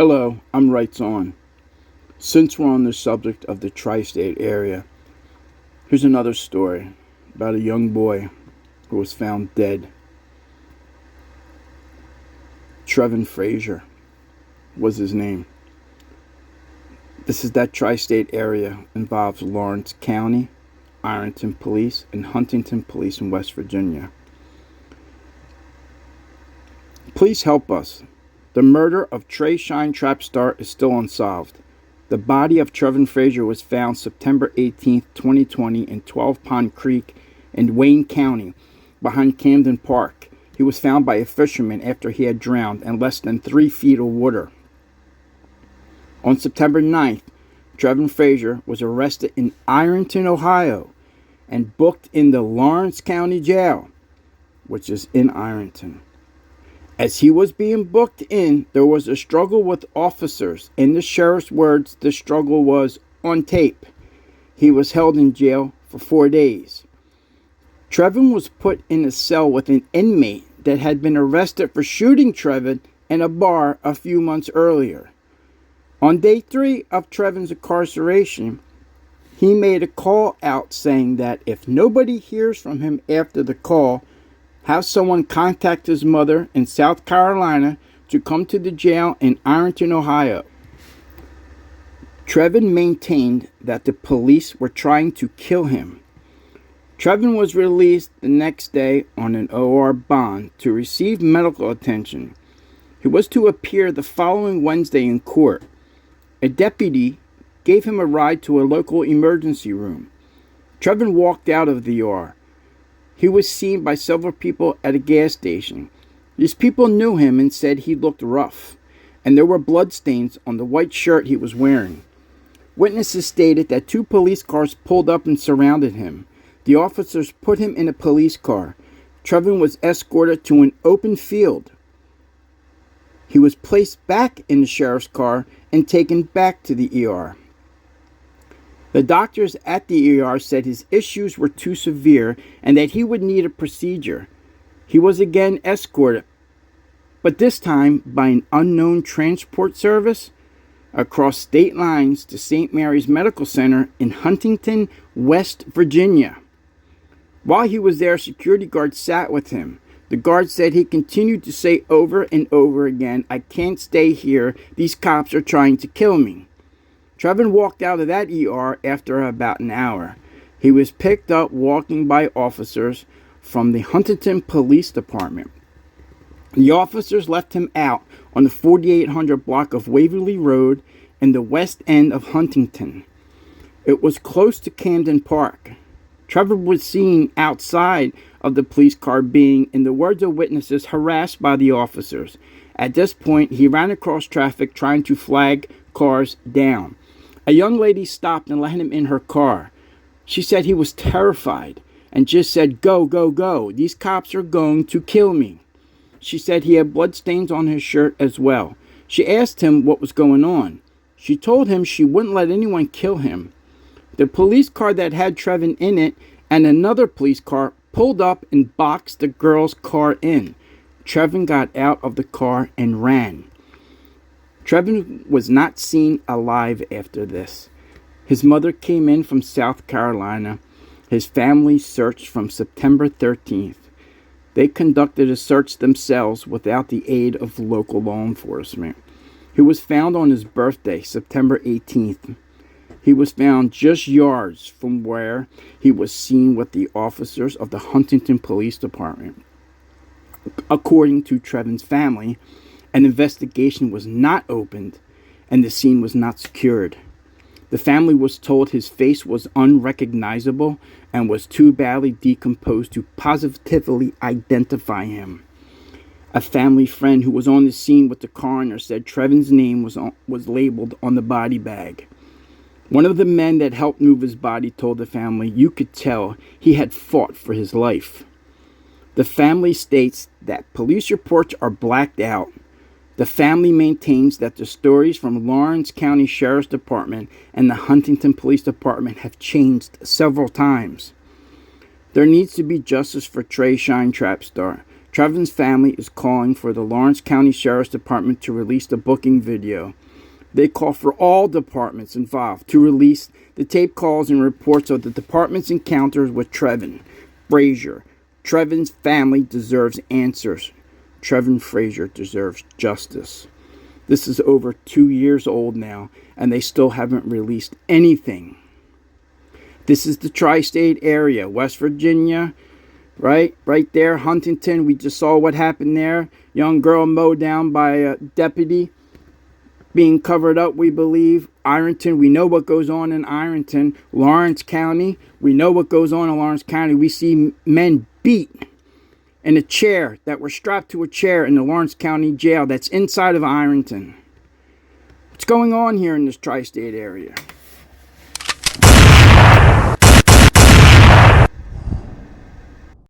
Hello, I'm Rights On. Since we're on the subject of the tri-state area, here's another story about a young boy who was found dead. Treven Frazier was his name. This is that tri-state area, involves Lawrence County, Ironton Police, and Huntington Police in West Virginia. Please help us. The murder of Trey Shine Trapstar is still unsolved. The body of Treven Frazier was found September 18, 2020 in 12 Pond Creek in Wayne County, behind Camden Park. He was found by a fisherman after he had drowned in less than 3 feet of water. On September 9th, Treven Frazier was arrested in Ironton, Ohio, and booked in the Lawrence County Jail, which is in Ironton. As he was being booked in, there was a struggle with officers. In the sheriff's words, the struggle was on tape. He was held in jail for 4 days. Treven was put in a cell with an inmate that had been arrested for shooting Treven in a bar a few months earlier. On day 3 of Treven's incarceration, he made a call out saying that if nobody hears from him after the call, have someone contact his mother in South Carolina to come to the jail in Ironton, Ohio. Treven maintained that the police were trying to kill him. Treven was released the next day on an OR bond to receive medical attention. He was to appear the following Wednesday in court. A deputy gave him a ride to a local emergency room. Treven walked out of the OR. He was seen by several people at a gas station. These people knew him and said he looked rough, and there were bloodstains on the white shirt he was wearing. Witnesses stated that 2 police cars pulled up and surrounded him. The officers put him in a police car. Treven was escorted to an open field. He was placed back in the sheriff's car and taken back to the ER. The doctors at the ER said his issues were too severe and that he would need a procedure. He was again escorted, but this time by an unknown transport service, across state lines to St. Mary's Medical Center in Huntington, West Virginia. While he was there, security guards sat with him. The guard said he continued to say over and over again, "I can't stay here. These cops are trying to kill me." Treven walked out of that ER after about an hour. He was picked up walking by officers from the Huntington Police Department. The officers left him out on the 4800 block of Waverly Road in the west end of Huntington. It was close to Camden Park. Treven was seen outside of the police car being, in the words of witnesses, harassed by the officers. At this point, he ran across traffic trying to flag cars down. A young lady stopped and let him in her car. She said he was terrified and just said, "Go, go, go. These cops are going to kill me." She said he had bloodstains on his shirt as well. She asked him what was going on. She told him she wouldn't let anyone kill him. The police car that had Treven in it and another police car pulled up and boxed the girl's car in. Treven got out of the car and ran. Treven was not seen alive after this. His mother came in from South Carolina. His family searched from September 13th. They conducted a search themselves without the aid of local law enforcement. He was found on his birthday, September 18th. He was found just yards from where he was seen with the officers of the Huntington Police Department. According to Treven's family, an investigation was not opened and the scene was not secured. The family was told his face was unrecognizable and was too badly decomposed to positively identify him. A family friend who was on the scene with the coroner said Treven's name was labeled on the body bag. One of the men that helped move his body told the family you could tell he had fought for his life. The family states that police reports are blacked out. The family maintains that the stories from Lawrence County Sheriff's Department and the Huntington Police Department have changed several times. There needs to be justice for Trey Shine Trapstar. Treven's family is calling for the Lawrence County Sheriff's Department to release the booking video. They call for all departments involved to release the tape calls and reports of the department's encounters with Treven Frazier. Treven's family deserves answers. Treven Frazier deserves justice. This is over 2 years old now, and they still haven't released anything. This is the tri-state area, West Virginia, right there, Huntington. We just saw what happened there. Young girl mowed down by a deputy, being covered up, we believe. Ironton, we know what goes on in Ironton. Lawrence County, we know what goes on in Lawrence County. We see men beat in a chair, that were strapped to a chair in the Lawrence County jail that's inside of Ironton. What's going on here in this tri-state area?